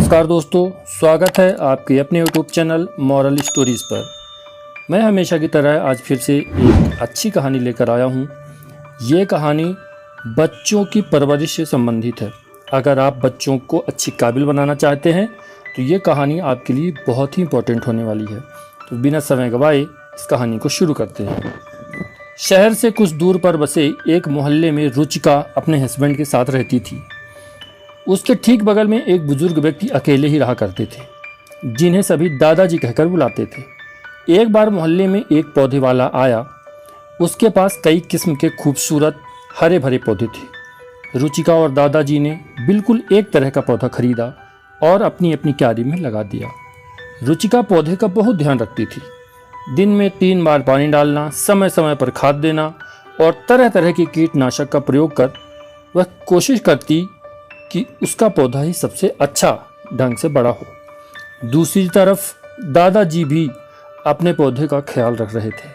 नमस्कार दोस्तों, स्वागत है आपके अपने यूट्यूब चैनल मॉरल स्टोरीज़ पर। मैं हमेशा की तरह आज फिर से एक अच्छी कहानी लेकर आया हूँ। ये कहानी बच्चों की परवरिश से संबंधित है। अगर आप बच्चों को अच्छी काबिल बनाना चाहते हैं तो ये कहानी आपके लिए बहुत ही इम्पोर्टेंट होने वाली है। तो बिना समय गवाए इस कहानी को शुरू करते हैं। शहर से कुछ दूर पर बसे एक मोहल्ले में रुचिका अपने हस्बैंड के साथ रहती थी। उसके ठीक बगल में एक बुजुर्ग व्यक्ति अकेले ही रहा करते थे, जिन्हें सभी दादाजी कहकर बुलाते थे। एक बार मोहल्ले में एक पौधे वाला आया। उसके पास कई किस्म के खूबसूरत हरे भरे पौधे थे। रुचिका और दादाजी ने बिल्कुल एक तरह का पौधा खरीदा और अपनी अपनी क्यारी में लगा दिया। रुचिका पौधे का बहुत ध्यान रखती थी। दिन में 3 बार पानी डालना, समय समय पर खाद देना और तरह तरह के कीटनाशक का प्रयोग कर वह कोशिश करती कि उसका पौधा ही सबसे अच्छा ढंग से बड़ा हो। दूसरी तरफ दादाजी भी अपने पौधे का ख्याल रख रहे थे,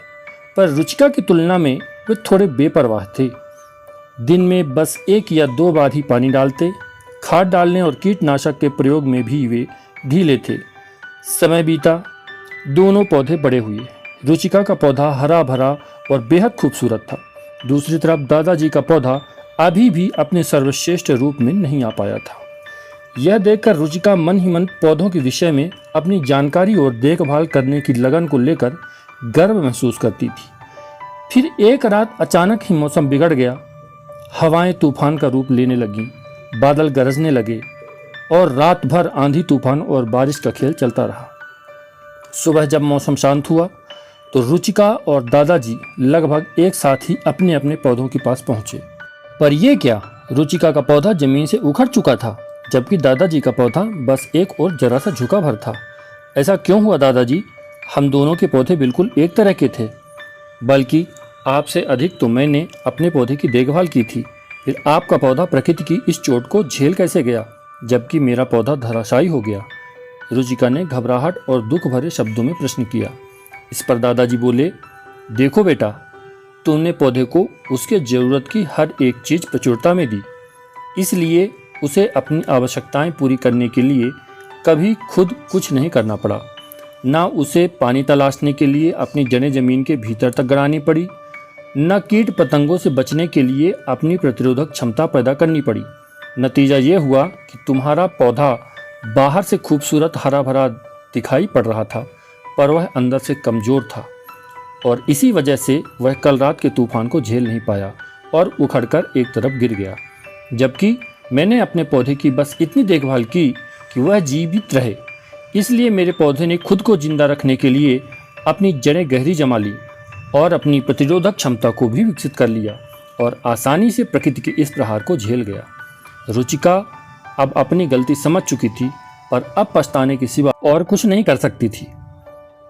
पर रुचिका की तुलना में वे थोड़े बेपरवाह थे। दिन में बस 1 या 2 बार ही पानी डालते। खाद डालने और कीटनाशक के प्रयोग में भी वे ढीले थे। समय बीता, दोनों पौधे बड़े हुए। रुचिका का पौधा हरा भरा और बेहद खूबसूरत था। दूसरी तरफ दादाजी का पौधा अभी भी अपने सर्वश्रेष्ठ रूप में नहीं आ पाया था। यह देखकर रुचिका मन ही मन पौधों के विषय में अपनी जानकारी और देखभाल करने की लगन को लेकर गर्व महसूस करती थी। फिर एक रात अचानक ही मौसम बिगड़ गया। हवाएं तूफान का रूप लेने लगीं, बादल गरजने लगे और रात भर आंधी तूफान और बारिश का खेल चलता रहा। सुबह जब मौसम शांत हुआ तो रुचिका और दादाजी लगभग एक साथ ही अपने अपने पौधों के पास पहुंचे। पर यह क्या, रुचिका का पौधा जमीन से उखड़ चुका था, जबकि दादाजी का पौधा बस एक और जरा सा झुका भर था। ऐसा क्यों हुआ दादाजी? हम दोनों के पौधे बिल्कुल एक तरह के थे। बल्कि आपसे अधिक तो मैंने अपने पौधे की देखभाल की थी। फिर आपका पौधा प्रकृति की इस चोट को झेल कैसे गया, जबकि मेरा पौधा धराशायी हो गया? रुचिका ने घबराहट और दुख भरे शब्दों में प्रश्न किया। इस पर दादाजी बोले, देखो बेटा, तुमने पौधे को उसके ज़रूरत की हर एक चीज़ प्रचुरता में दी, इसलिए उसे अपनी आवश्यकताएं पूरी करने के लिए कभी खुद कुछ नहीं करना पड़ा। ना उसे पानी तलाशने के लिए अपनी जड़ें ज़मीन के भीतर तक गड़ानी पड़ी, न कीट पतंगों से बचने के लिए अपनी प्रतिरोधक क्षमता पैदा करनी पड़ी। नतीजा ये हुआ कि तुम्हारा पौधा बाहर से खूबसूरत हरा भरा दिखाई पड़ रहा था, पर वह अंदर से कमज़ोर था और इसी वजह से वह कल रात के तूफान को झेल नहीं पाया और उखड़कर एक तरफ गिर गया। जबकि मैंने अपने पौधे की बस इतनी देखभाल की कि वह जीवित रहे। इसलिए मेरे पौधे ने खुद को जिंदा रखने के लिए अपनी जड़ें गहरी जमा ली और अपनी प्रतिरोधक क्षमता को भी विकसित कर लिया और आसानी से प्रकृति के इस प्रहार को झेल गया। रुचिका अब अपनी गलती समझ चुकी थी, पर अब पछताने के सिवा और कुछ नहीं कर सकती थी।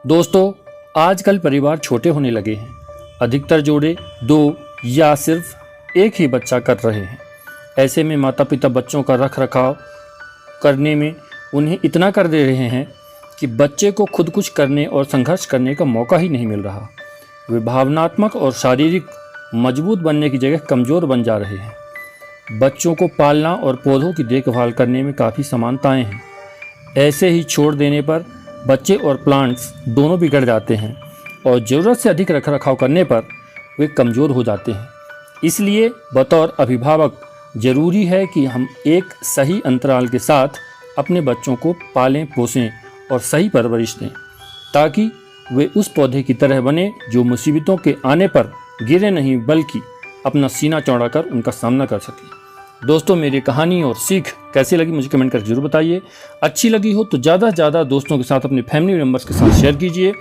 दोस्तों, आजकल परिवार छोटे होने लगे हैं। अधिकतर जोड़े 2 या सिर्फ एक ही बच्चा कर रहे हैं। ऐसे में माता पिता बच्चों का रख रखाव करने में उन्हें इतना कर दे रहे हैं कि बच्चे को खुद कुछ करने और संघर्ष करने का मौका ही नहीं मिल रहा। वे भावनात्मक और शारीरिक मजबूत बनने की जगह कमज़ोर बन जा रहे हैं। बच्चों को पालना और पौधों की देखभाल करने में काफ़ी समानताएं हैं। ऐसे ही छोड़ देने पर बच्चे और प्लांट्स दोनों बिगड़ जाते हैं और ज़रूरत से अधिक रखरखाव करने पर वे कमज़ोर हो जाते हैं। इसलिए बतौर अभिभावक ज़रूरी है कि हम एक सही अंतराल के साथ अपने बच्चों को पालें पोसें और सही परवरिश दें, ताकि वे उस पौधे की तरह बने जो मुसीबतों के आने पर गिरे नहीं, बल्कि अपना सीना चौड़ा कर उनका सामना कर सके। दोस्तों, मेरी कहानी और सीख कैसी लगी मुझे कमेंट करके जरूर बताइए। अच्छी लगी हो तो ज़्यादा से ज़्यादा दोस्तों के साथ, अपने फैमिली मेम्बर्स के साथ शेयर कीजिए।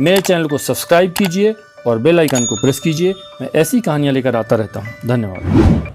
मेरे चैनल को सब्सक्राइब कीजिए और बेल आइकन को प्रेस कीजिए। मैं ऐसी कहानियाँ लेकर आता रहता हूँ। धन्यवाद।